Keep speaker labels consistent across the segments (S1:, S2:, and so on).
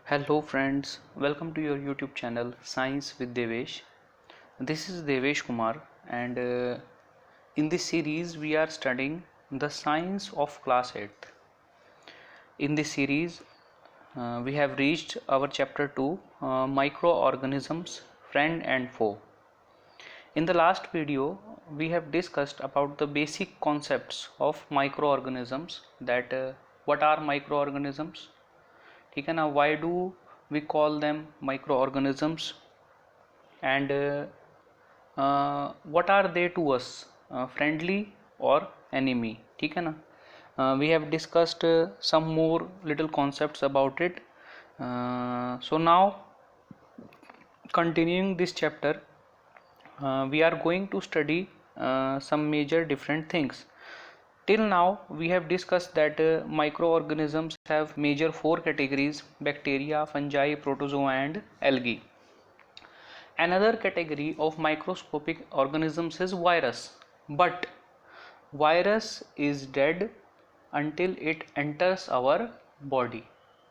S1: Hello friends, welcome to your YouTube channel Science with Devesh. This is Devesh Kumar and in this series we are studying the science of class 8th. In this series we have reached our chapter 2 microorganisms friend and foe. In the last video we have discussed about the basic concepts of microorganisms that what are microorganisms, ठीक है ना, why do we call them microorganisms and what are they to us, friendly or enemy, ठीक है ना. We have discussed some more little concepts about it. So now continuing this chapter we are going to study some major different things. Till now we have discussed that microorganisms have major four categories: bacteria, fungi, protozoa and algae. Another category of microscopic organisms is virus, but virus is dead until it enters our body,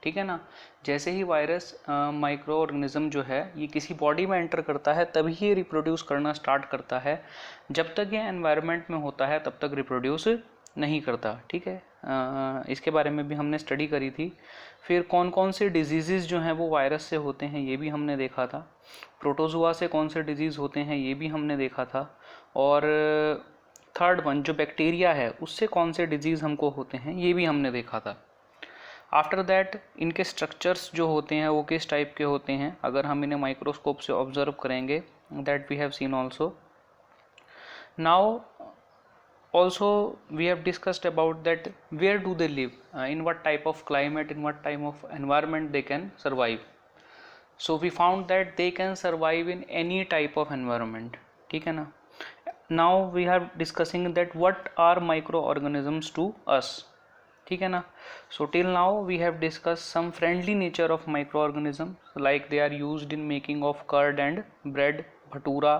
S1: ठीक है ना. जैसे ही virus micro organism जो है ये किसी body में enter करता है तभी ये रिप्रोड्यूस करना स्टार्ट करता है. जब तक ये एनवायरनमेंट में होता है तब तक रिप्रोड्यूस नहीं करता, ठीक है. इसके बारे में भी हमने स्टडी करी थी. फिर कौन कौन से डिजीज़ जो हैं वो वायरस से होते हैं ये भी हमने देखा था. प्रोटोजुआ से कौन से डिजीज़ होते हैं ये भी हमने देखा था. और थर्ड वन जो बैक्टीरिया है उससे कौन से डिजीज़ हमको होते हैं ये भी हमने देखा था. आफ्टर दैट इनके स्ट्रक्चर्स जो होते हैं वो किस टाइप के होते हैं अगर हम इन्हें माइक्रोस्कोप से ऑब्जर्व करेंगे, that we have seen also. Now also we have discussed about that where do they live, in what type of climate, in what type of environment they can survive. So we found that they can survive in any type of environment, ठीक है ना. now we are discussing that what are microorganisms to us, ठीक है ना. so till now we have discussed some friendly nature of microorganisms like they are used in making of curd and bread, bhatura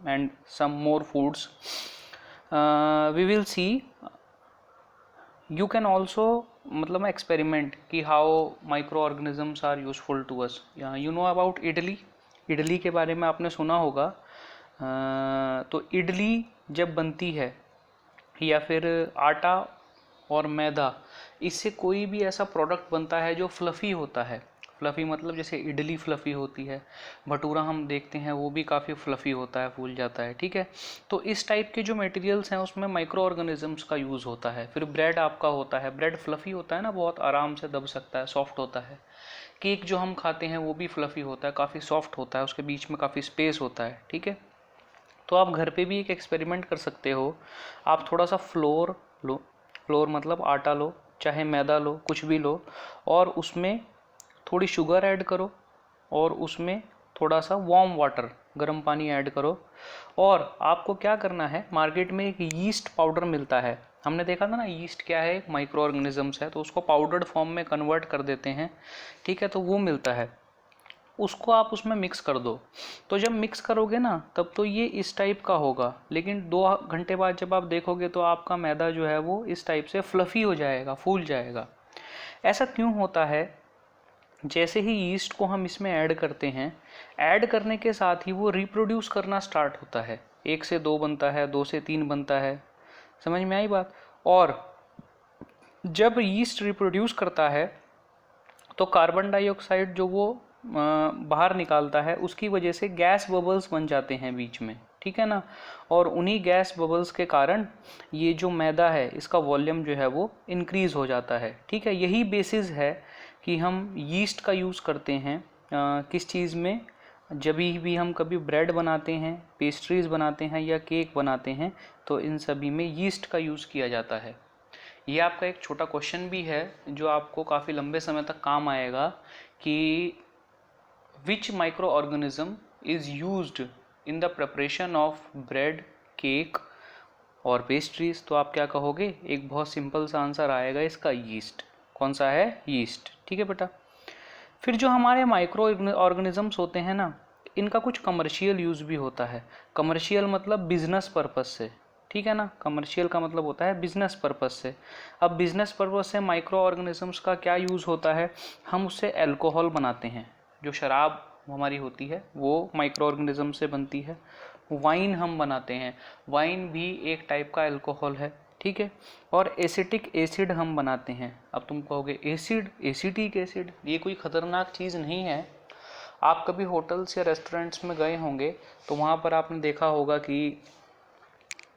S1: and some more foods. We will see you can also मतलब experiment कि how microorganisms are useful to us. You know about idli. Idli के बारे में आपने सुना होगा. तो इडली जब बनती है या फिर आटा और मैदा इससे कोई भी ऐसा प्रोडक्ट बनता है जो फ्लफ़ी होता है. फ्लफ़ी मतलब जैसे इडली फ्लफ़ी होती है, भटूरा हम देखते हैं वो भी काफ़ी फ्लफ़ी होता है, फूल जाता है, ठीक है. तो इस टाइप के जो मटेरियल्स हैं उसमें माइक्रो ऑर्गेनिजम्स का यूज़ होता है. फिर ब्रेड आपका होता है, ब्रेड फ्लफ़ी होता है ना, बहुत आराम से दब सकता है, सॉफ्ट होता है. केक जो हम खाते हैं वो भी फ्लफ़ी होता है, काफ़ी सॉफ्ट होता है, उसके बीच में काफ़ी स्पेस होता है, ठीक है. तो आप घर पे भी एक एक्सपेरिमेंट कर सकते हो. आप थोड़ा सा फ्लोर लो, फ्लोर मतलब आटा लो, चाहे मैदा लो, कुछ भी लो, और उसमें थोड़ी शुगर ऐड करो और उसमें थोड़ा सा वार्म वाटर, गर्म पानी ऐड करो. और आपको क्या करना है, मार्केट में एक यीस्ट पाउडर मिलता है. हमने देखा था ना यीस्ट क्या है, माइक्रो ऑर्गेनिजम्स है, तो उसको पाउडर्ड फॉर्म में कन्वर्ट कर देते हैं, ठीक है. तो वो मिलता है, उसको आप उसमें मिक्स कर दो. तो जब मिक्स करोगे ना तब तो ये इस टाइप का होगा, लेकिन 2 घंटे बाद जब आप देखोगे तो आपका मैदा जो है वो इस टाइप से फ्लफ़ी हो जाएगा, फूल जाएगा. ऐसा क्यों होता है? जैसे ही यीस्ट को हम इसमें ऐड करते हैं, ऐड करने के साथ ही वो रिप्रोड्यूस करना स्टार्ट होता है. 1 से 2 बनता है, 2 से 3 बनता है. समझ में आई बात. और जब यीस्ट रिप्रोड्यूस करता है तो कार्बन डाइऑक्साइड जो वो बाहर निकालता है उसकी वजह से गैस बबल्स बन जाते हैं बीच में, ठीक है ना. और उन्हीं गैस बबल्स के कारण ये जो मैदा है इसका वॉल्यूम जो है वो इंक्रीज़ हो जाता है, ठीक है. यही बेसिस है कि हम यीस्ट का यूज़ करते हैं किस चीज़ में, जब भी हम कभी ब्रेड बनाते हैं, पेस्ट्रीज़ बनाते हैं या केक बनाते हैं तो इन सभी में यीस्ट का यूज़ किया जाता है. ये आपका एक छोटा क्वेश्चन भी है जो आपको काफ़ी लंबे समय तक काम आएगा कि which microorganism is used in the preparation of bread, cake और पेस्ट्रीज. तो आप क्या कहोगे, एक बहुत सिंपल सा आंसर आएगा इसका, यीस्ट. कौन सा है, यीस्ट, ठीक है बेटा. फिर जो हमारे माइक्रो ऑर्गेनिजम्स होते हैं ना, इनका कुछ कमर्शियल यूज़ भी होता है. कमर्शियल मतलब बिजनेस पर्पस से, ठीक है ना। कमर्शियल का मतलब होता है बिजनेस पर्पस से। अब बिजनेस पर्पस से माइक्रो ऑर्गेनिजम्स का क्या यूज़ होता है, हम उससे अल्कोहल बनाते हैं। जो शराब हमारी होती है वो माइक्रो ऑर्गेनिज्म से बनती है। वाइन हम बनाते हैं, वाइन भी एक टाइप का अल्कोहल है, ठीक है। और एसिटिक एसिड हम बनाते हैं। अब तुम कहोगे एसिड, एसिटिक एसिड, ये कोई खतरनाक चीज़ नहीं है। आप कभी होटल्स या रेस्टोरेंट्स में गए होंगे तो वहाँ पर आपने देखा होगा कि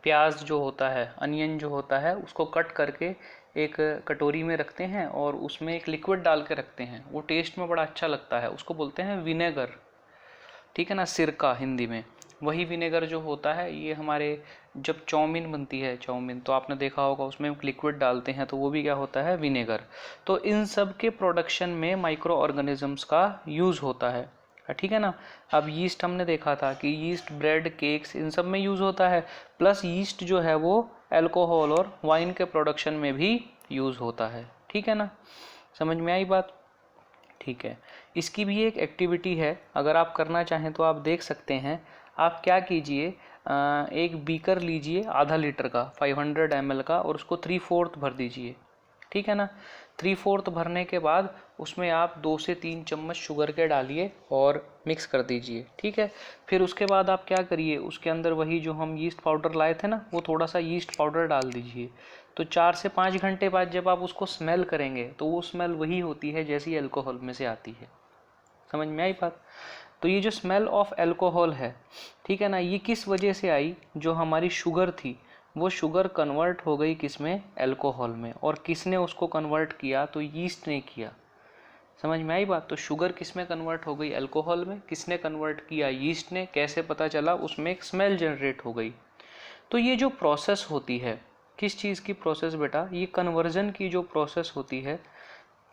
S1: प्याज जो होता है, अनियन जो होता है, उसको कट करके एक कटोरी में रखते हैं और उसमें एक लिक्विड डाल के रखते हैं। वो टेस्ट में बड़ा अच्छा लगता है, उसको बोलते हैं विनेगर, ठीक है ना, सिरका हिंदी में। वही विनेगर जो होता है, ये हमारे जब चाउमीन बनती है, चाउमीन तो आपने देखा होगा उसमें लिक्विड डालते हैं, तो वो भी क्या होता है, विनेगर। तो इन सब के प्रोडक्शन में माइक्रो ऑर्गेनिजम्स का यूज़ होता है, ठीक है ना। अब यीस्ट हमने देखा था कि यीस्ट ब्रेड, केक्स, इन सब में यूज़ होता है। प्लस यीस्ट जो है वो अल्कोहल और वाइन के प्रोडक्शन में भी यूज़ होता है, ठीक है ना। समझ में आई बात? ठीक है। इसकी भी एक एक्टिविटी है, अगर आप करना चाहें तो आप देख सकते हैं। आप क्या कीजिए, एक बीकर लीजिए आधा लीटर का 500 ml का, और उसको 3/4 भर दीजिए, ठीक है ना। 3/4 भरने के बाद उसमें आप 2 से 3 चम्मच शुगर के डालिए और मिक्स कर दीजिए, ठीक है। फिर उसके बाद आप क्या करिए, उसके अंदर वही जो हम यीस्ट पाउडर लाए थे ना, वो थोड़ा सा यीस्ट पाउडर डाल दीजिए। तो 4 से 5 घंटे बाद जब आप उसको स्मेल करेंगे तो वो स्मेल वही होती है जैसी अल्कोहल में से आती है। समझ में आई बात? तो ये जो स्मेल ऑफ अल्कोहल है, ठीक है ना, ये किस वजह से आई, जो हमारी शुगर थी वो शुगर कन्वर्ट हो गई किस में, अल्कोहल में। और किसने उसको कन्वर्ट किया, तो यीस्ट ने किया। समझ में आई बात? तो शुगर किस में कन्वर्ट हो गई, अल्कोहल में। किसने कन्वर्ट किया, यीस्ट ने। कैसे पता चला, उसमें एक स्मेल जनरेट हो गई। तो ये जो प्रोसेस होती है, किस चीज़ की प्रोसेस बेटा, ये कन्वर्जन की जो प्रोसेस होती है,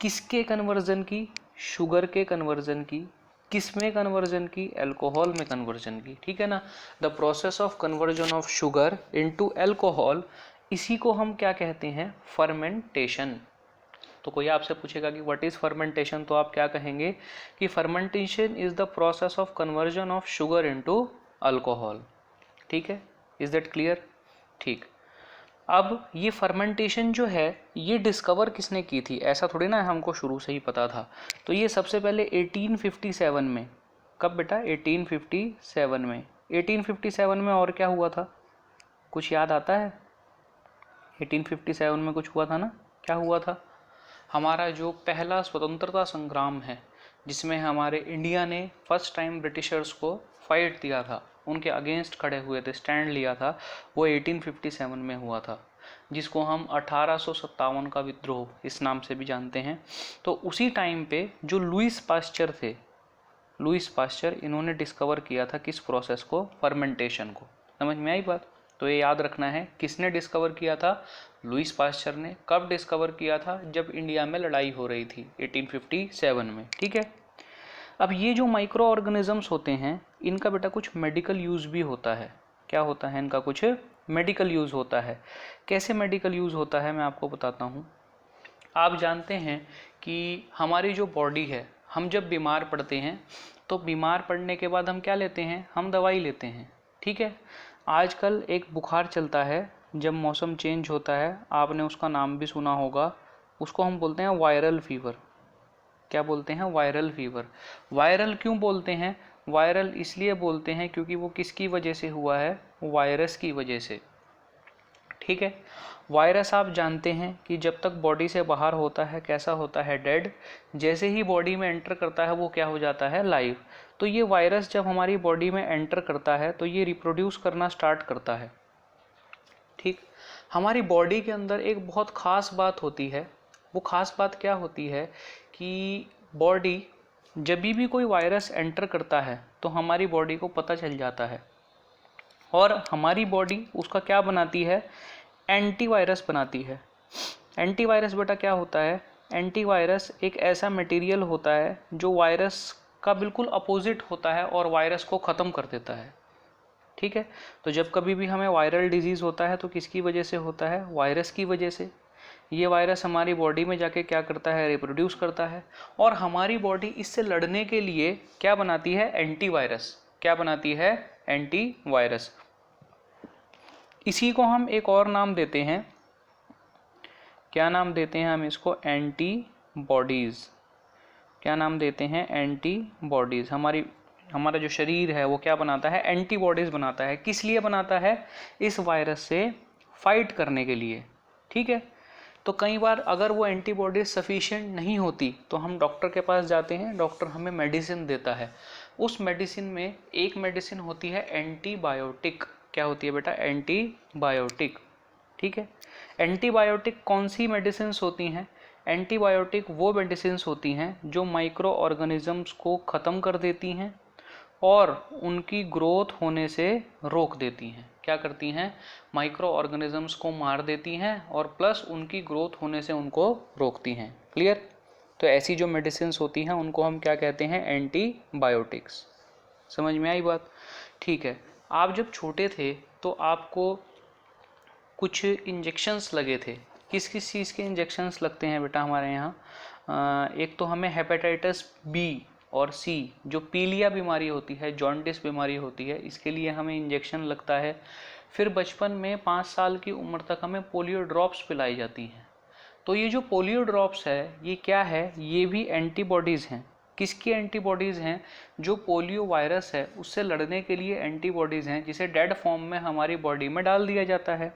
S1: किसके कन्वर्जन की, शुगर के कन्वर्जन की। किस में कन्वर्जन की, अल्कोहल में कन्वर्जन की, ठीक है ना। The process of conversion of sugar into alcohol, इसी को हम क्या कहते हैं, फर्मेंटेशन। तो कोई आपसे पूछेगा कि व्हाट इज फर्मेंटेशन, तो आप क्या कहेंगे कि fermentation is the process of conversion of sugar into alcohol, ठीक है। Is that clear? ठीक। अब ये फर्मेंटेशन जो है, ये डिस्कवर किसने की थी, ऐसा थोड़ी ना हमको शुरू से ही पता था। तो ये सबसे पहले 1857 में। कब बेटा, 1857 में। 1857 में और क्या हुआ था, कुछ याद आता है? 1857 में कुछ हुआ था ना, क्या हुआ था, हमारा जो पहला स्वतंत्रता संग्राम है, जिसमें हमारे इंडिया ने फर्स्ट टाइम ब्रिटिशर्स को फाइट दिया था, उनके अगेंस्ट खड़े हुए थे, स्टैंड लिया था, वो 1857 में हुआ था, जिसको हम 1857 का विद्रोह इस नाम से भी जानते हैं। तो उसी टाइम पे जो लुईस पास्चर थे, लुईस पास्चर, इन्होंने डिस्कवर किया था किस प्रोसेस को, फर्मेंटेशन को। समझ में आई बात? तो ये याद रखना है, किसने डिस्कवर किया था, लुईस पास्चर ने। कब डिस्कवर किया था, जब इंडिया में लड़ाई हो रही थी 1857 में, ठीक है। अब ये जो माइक्रो ऑर्गेनिजम्स होते हैं, इनका बेटा कुछ मेडिकल यूज़ भी होता है। क्या होता है, इनका कुछ मेडिकल यूज़ होता है। कैसे मेडिकल यूज़ होता है, मैं आपको बताता हूँ। आप जानते हैं कि हमारी जो बॉडी है, हम जब बीमार पड़ते हैं तो बीमार पड़ने के बाद हम क्या लेते हैं, हम दवाई लेते हैं, ठीक है। आजकल एक बुखार चलता है, जब मौसम चेंज होता है, आपने उसका नाम भी सुना होगा, उसको हम बोलते हैं वायरल फीवर। क्या बोलते हैं, वायरल फीवर। वायरल क्यों बोलते हैं, वायरल इसलिए बोलते हैं क्योंकि वो किसकी वजह से हुआ है, वायरस की वजह से, ठीक है। वायरस आप जानते हैं कि जब तक बॉडी से बाहर होता है कैसा होता है, डेड। जैसे ही बॉडी में एंटर करता है वो क्या हो जाता है, लाइव। तो ये वायरस जब हमारी बॉडी में एंटर करता है तो ये रिप्रोड्यूस करना स्टार्ट करता है, ठीक। हमारी बॉडी के अंदर एक बहुत ख़ास बात होती है। वो ख़ास बात क्या होती है कि बॉडी जब भी कोई वायरस एंटर करता है तो हमारी बॉडी को पता चल जाता है, और हमारी बॉडी उसका क्या बनाती है, एंटीवायरस बनाती है। एंटीवायरस बेटा क्या होता है, एंटीवायरस एक ऐसा मटेरियल होता है जो वायरस का बिल्कुल अपोजिट होता है और वायरस को ख़त्म कर देता है, ठीक है। तो जब कभी भी हमें वायरल डिजीज़ होता है तो किसकी वजह से होता है, वायरस की वजह से। ये वायरस हमारी बॉडी में जाके क्या करता है, रिप्रोड्यूस करता है, और हमारी बॉडी इससे लड़ने के लिए क्या बनाती है, एंटीवायरस। क्या बनाती है, एंटीवायरस। इसी को हम एक और नाम देते हैं, क्या नाम देते हैं हम इसको, एंटीबॉडीज। क्या नाम देते हैं, एंटीबॉडीज। हमारा जो शरीर है वो क्या बनाता है, एंटीबॉडीज बनाता है। किस लिए बनाता है, इस वायरस से फाइट करने के लिए, ठीक है। तो कई बार अगर वो एंटीबॉडीज सफिशिएंट नहीं होती तो हम डॉक्टर के पास जाते हैं, डॉक्टर हमें मेडिसिन देता है। उस मेडिसिन में एक मेडिसिन होती है एंटीबायोटिक। क्या होती है बेटा, एंटीबायोटिक, ठीक है। एंटीबायोटिक कौन सी मेडिसिन होती हैं, एंटीबायोटिक वो मेडिसिन होती हैं जो माइक्रो ऑर्गेनिजम्स को ख़त्म कर देती हैं और उनकी ग्रोथ होने से रोक देती हैं। क्या करती हैं, माइक्रो ऑर्गेनिजम्स को मार देती हैं और प्लस उनकी ग्रोथ होने से उनको रोकती हैं। क्लियर। तो ऐसी जो मेडिसिन होती हैं उनको हम क्या कहते हैं, एंटीबायोटिक्स। समझ में आई बात, ठीक है। आप जब छोटे थे तो आपको कुछ इंजेक्शंस लगे थे। किस किस चीज़ के इंजेक्शंस लगते हैं बेटा हमारे यहाँ, एक तो हमें हेपेटाइटिस बी और सी, जो पीलिया बीमारी होती है, जॉन्डिस बीमारी होती है, इसके लिए हमें इंजेक्शन लगता है। फिर बचपन में 5 साल की उम्र तक हमें पोलियो ड्रॉप्स पिलाई जाती हैं। तो ये जो पोलियो ड्रॉप्स है ये क्या है, ये भी एंटीबॉडीज़ हैं। किसकी एंटीबॉडीज़ हैं, जो पोलियो वायरस है उससे लड़ने के लिए एंटीबॉडीज़ हैं, जिसे डेड फॉर्म में हमारी बॉडी में डाल दिया जाता है।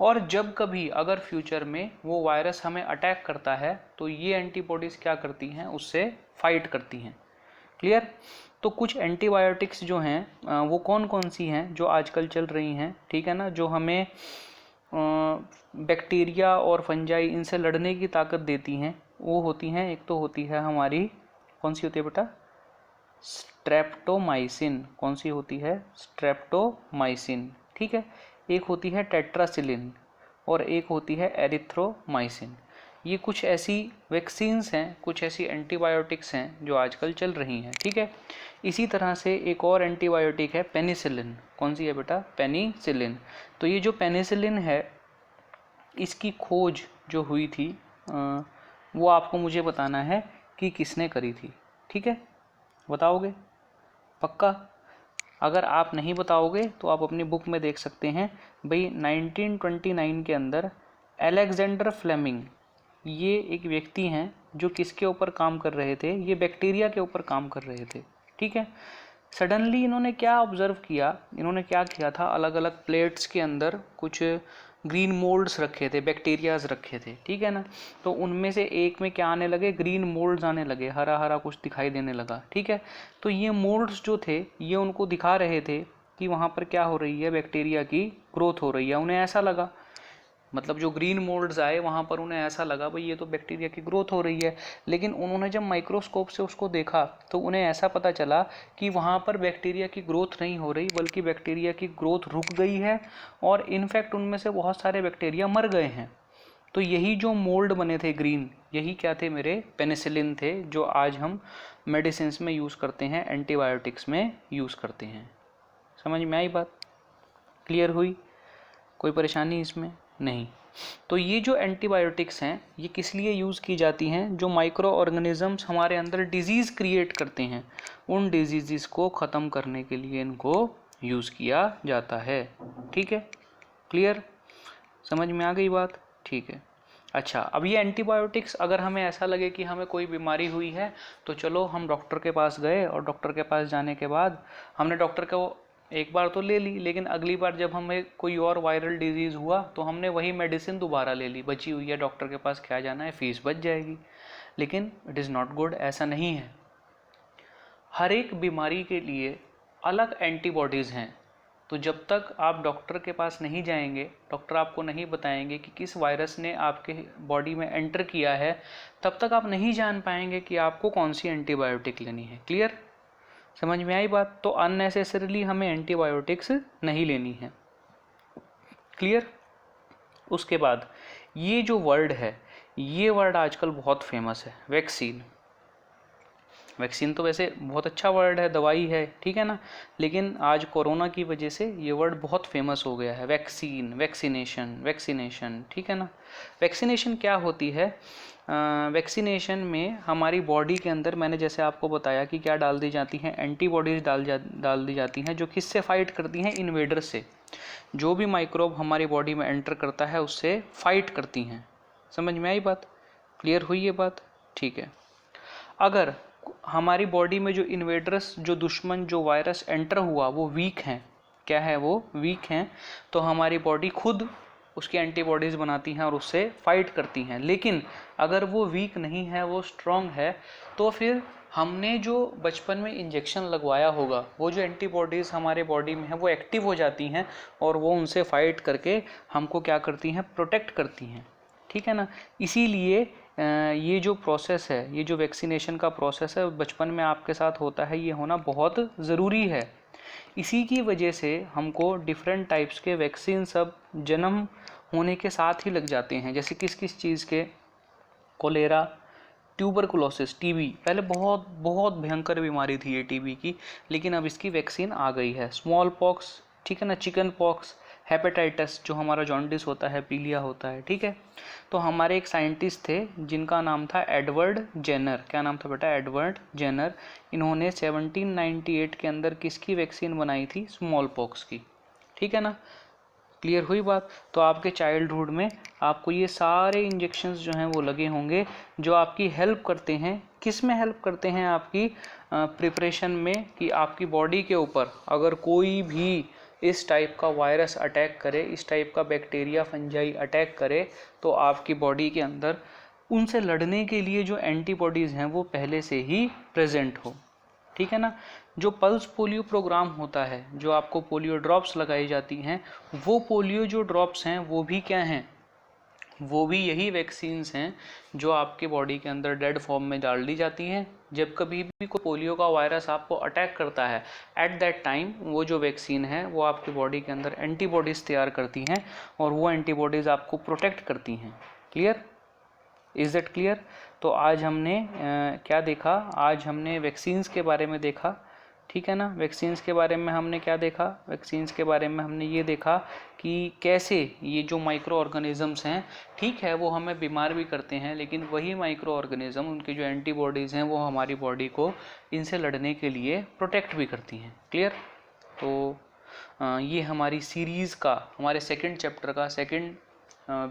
S1: और जब कभी अगर फ्यूचर में वो वायरस हमें अटैक करता है तो ये एंटीबॉडीज़ क्या करती हैं, उससे फाइट करती हैं। क्लियर। तो कुछ एंटीबायोटिक्स जो हैं वो कौन कौन सी हैं जो आजकल चल रही हैं, ठीक है ना, जो हमें बैक्टीरिया और फंजाई इनसे लड़ने की ताकत देती हैं, वो होती हैं, एक तो होती है हमारी, कौन सी होती है बेटा, स्ट्रेप्टोमाइसिन। कौन सी होती है, स्ट्रेप्टोमाइसिन, ठीक है। एक होती है टेट्रासिलिन और एक होती है एरिथ्रोमाइसिन। ये कुछ ऐसी वैक्सीन्स हैं, कुछ ऐसी एंटीबायोटिक्स हैं जो आजकल चल रही हैं, ठीक है। इसी तरह से एक और एंटीबायोटिक है पेनिसिलिन। कौन सी है बेटा, पेनिसिलिन। तो ये जो पेनिसिलिन है इसकी खोज जो हुई थी वो आपको मुझे बताना है कि किसने करी थी, ठीक है। बताओगे पक्का। अगर आप नहीं बताओगे तो आप अपनी बुक में देख सकते हैं भाई 1929 के अंदर अलेक्जेंडर फ्लेमिंग, ये एक व्यक्ति हैं जो किसके ऊपर काम कर रहे थे, ये बैक्टीरिया के ऊपर काम कर रहे थे, ठीक है। सडनली इन्होंने क्या ऑब्जर्व किया, इन्होंने क्या किया था, अलग अलग प्लेट्स के अंदर कुछ ग्रीन मोल्ड्स रखे थे, बैक्टीरियाज रखे थे, ठीक है ना। तो उनमें से एक में क्या आने लगे, ग्रीन मोल्ड्स आने लगे, हरा हरा कुछ दिखाई देने लगा, ठीक है। तो ये मोल्ड्स जो थे ये उनको दिखा रहे थे कि वहाँ पर क्या हो रही है, बैक्टीरिया की ग्रोथ हो रही है। उन्हें ऐसा लगा, मतलब जो ग्रीन मोल्ड्स आए वहाँ पर उन्हें ऐसा लगा भाई ये तो बैक्टीरिया की ग्रोथ हो रही है। लेकिन उन्होंने जब माइक्रोस्कोप से उसको देखा तो उन्हें ऐसा पता चला कि वहाँ पर बैक्टीरिया की ग्रोथ नहीं हो रही, बल्कि बैक्टीरिया की ग्रोथ रुक गई है और इनफैक्ट उनमें से बहुत सारे बैक्टीरिया मर गए हैं। तो यही जो मोल्ड बने थे ग्रीन, यही क्या थे मेरे, पेनिसिलिन थे, जो आज हम मेडिसिन में यूज़ करते हैं, एंटीबायोटिक्स में यूज़ करते हैं। समझ में आई बात, क्लियर हुई, कोई परेशानी इसमें नहीं। तो ये जो एंटीबायोटिक्स हैं ये किस लिए यूज़ की जाती हैं, जो माइक्रो ऑर्गेनिजम्स हमारे अंदर डिजीज़ क्रिएट करते हैं उन डिजीज़ को ख़त्म करने के लिए इनको यूज़ किया जाता है, ठीक है। क्लियर, समझ में आ गई बात, ठीक है। अच्छा, अब ये एंटीबायोटिक्स अगर हमें ऐसा लगे कि हमें कोई बीमारी हुई है तो चलो हम डॉक्टर के पास गए और डॉक्टर के पास जाने के बाद हमने डॉक्टर को एक बार तो ले ली, लेकिन अगली बार जब हमें कोई और वायरल डिजीज़ हुआ तो हमने वही मेडिसिन दोबारा ले ली, बची हुई है, डॉक्टर के पास क्या जाना है, फीस बच जाएगी। लेकिन इट इज़ नॉट गुड, ऐसा नहीं है। हर एक बीमारी के लिए अलग एंटीबॉडीज़ हैं। तो जब तक आप डॉक्टर के पास नहीं जाएंगे, डॉक्टर आपको नहीं बताएंगे कि किस वायरस ने आपके बॉडी में एंटर किया है, तब तक आप नहीं जान पाएंगे कि आपको कौन सी एंटीबायोटिक लेनी है। क्लियर, समझ में आई बात। तो अननेसेसरीली हमें एंटीबायोटिक्स नहीं लेनी है। क्लियर। उसके बाद ये जो वर्ड है, ये वर्ड आजकल बहुत फेमस है, वैक्सीन। वैक्सीन तो वैसे बहुत अच्छा वर्ड है, दवाई है, ठीक है ना, लेकिन आज कोरोना की वजह से ये वर्ड बहुत फेमस हो गया है, वैक्सीन, वैक्सीनेशन, वैक्सीनेशन, ठीक है ना। वैक्सीनेशन क्या होती है, वैक्सीनेशन में हमारी बॉडी के अंदर मैंने जैसे आपको बताया कि क्या डाल दी जाती हैं, एंटीबॉडीज डाल दी जाती हैं जो किससे फाइट करती हैं, इन्वेडर से। जो भी माइक्रोब हमारी बॉडी में एंटर करता है उससे फाइट करती हैं। समझ में आई बात? क्लियर हुई ये बात? ठीक है। अगर हमारी बॉडी में जो इन्वेडर्स, जो दुश्मन, जो वायरस एंटर हुआ वो वीक हैं, क्या है वो वीक हैं, तो हमारी बॉडी खुद उसकी एंटीबॉडीज बनाती हैं और उससे फाइट करती हैं। लेकिन अगर वो वीक नहीं है, वो स्ट्रांग है, तो फिर हमने जो बचपन में इंजेक्शन लगवाया होगा वो जो एंटीबॉडीज़ हमारे बॉडी में है वो एक्टिव हो जाती हैं और वो उनसे फाइट करके हमको क्या करती हैं, प्रोटेक्ट करती हैं। ठीक है ना। इसीलिए ये जो प्रोसेस है, ये जो वैक्सीनेशन का प्रोसेस है बचपन में आपके साथ होता है, ये होना बहुत ज़रूरी है। इसी की वजह से हमको डिफरेंट टाइप्स के वैक्सीन सब जन्म होने के साथ ही लग जाते हैं। जैसे किस किस चीज़ के, कोलेरा, ट्यूबरकुलोसिस, टीबी। पहले बहुत बहुत भयंकर बीमारी थी ये टीबी की, लेकिन अब इसकी वैक्सीन आ गई है। स्मॉल पॉक्स, ठीक है ना, चिकन पॉक्स, हेपेटाइटिस जो हमारा जॉन्डिस होता है, पीलिया होता है। ठीक है। तो हमारे एक साइंटिस्ट थे जिनका नाम था एडवर्ड जेनर। क्या नाम था बेटा? Edward Jenner. इन्होंने 1798 के अंदर किसकी वैक्सीन बनाई थी? स्मॉल पॉक्स की। ठीक है ना। क्लियर हुई बात? तो आपके चाइल्डहुड में आपको ये सारे इंजेक्शंस जो हैं वो लगे होंगे जो आपकी हेल्प करते हैं। किस में हेल्प करते हैं? आपकी प्रिपरेशन में, कि आपकी बॉडी के ऊपर अगर कोई भी इस टाइप का वायरस अटैक करे, इस टाइप का बैक्टीरिया, फंजाई अटैक करे, तो आपकी बॉडी के अंदर उनसे लड़ने के लिए जो एंटीबॉडीज़ हैं वो पहले से ही प्रेजेंट हो। ठीक है ना। जो पल्स पोलियो प्रोग्राम होता है, जो आपको पोलियो ड्रॉप्स लगाई जाती हैं, वो पोलियो जो ड्रॉप्स हैं वो भी क्या हैं? वो भी यही वैक्सीन्स हैं जो आपके बॉडी के अंदर डेड फॉर्म में डाल दी जाती हैं। जब कभी भी कोई पोलियो का वायरस आपको अटैक करता है, एट दैट टाइम वो जो वैक्सीन है वो आपकी बॉडी के अंदर एंटीबॉडीज़ तैयार करती हैं और वो एंटीबॉडीज़ आपको प्रोटेक्ट करती हैं। क्लियर? Is that clear? तो आज हमने क्या देखा? आज हमने वैक्सीन्स के बारे में देखा। ठीक है ना। वैक्सीन्स के बारे में हमने क्या देखा? वैक्सीन्स के बारे में हमने ये देखा कि कैसे ये जो माइक्रो ऑर्गेनिजम्स हैं, ठीक है वो हमें बीमार भी करते हैं, लेकिन वही माइक्रो ऑर्गेनिज्म, उनकी जो एंटीबॉडीज़ हैं वो हमारी बॉडी को इनसे लड़ने के लिए प्रोटेक्ट भी करती हैं। क्लियर? तो ये हमारी सीरीज़ का, हमारे सेकेंड चैप्टर का सेकेंड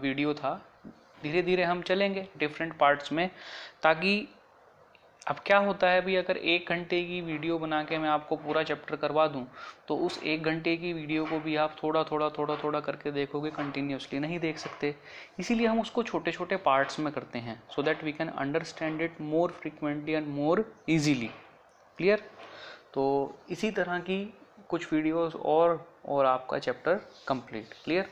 S1: वीडियो था। धीरे धीरे हम चलेंगे डिफरेंट पार्ट्स में, ताकि अब क्या होता है भी, अगर 1 घंटे की वीडियो बना के मैं आपको पूरा चैप्टर करवा दूं, तो उस 1 घंटे की वीडियो को भी आप थोड़ा थोड़ा करके देखोगे, कंटिन्यूसली नहीं देख सकते। इसीलिए हम उसको छोटे छोटे पार्ट्स में करते हैं, so that we can understand it more frequently and more easily. Clear? तो इसी तरह की कुछ वीडियोस और आपका चैप्टर कंप्लीट। क्लियर?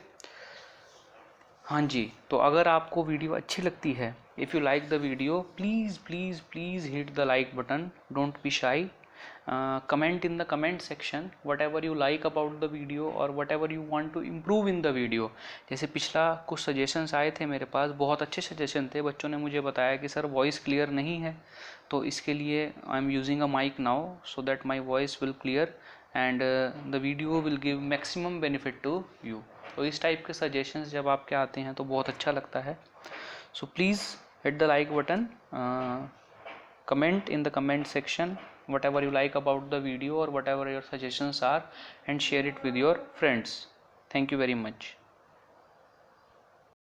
S1: हाँ जी। तो अगर आपको वीडियो अच्छी लगती है, if you like the video, please hit the like button, don't be shy. Comment in the comment section whatever you like about the video और whatever you want to improve in the video. जैसे पिछला कुछ suggestions आए थे मेरे पास, बहुत अच्छे suggestion थे। बच्चों ने मुझे बताया कि सर वॉइस क्लियर नहीं है, तो इसके लिए I am using a mic now so that my voice will clear and the video will give maximum benefit to you. तो इस टाइप के सजेशंस जब आपके आते हैं तो बहुत अच्छा लगता है। So please hit the like button, comment in the comment section whatever you like about the video or whatever your suggestions are, and share it with your friends. Thank you very much.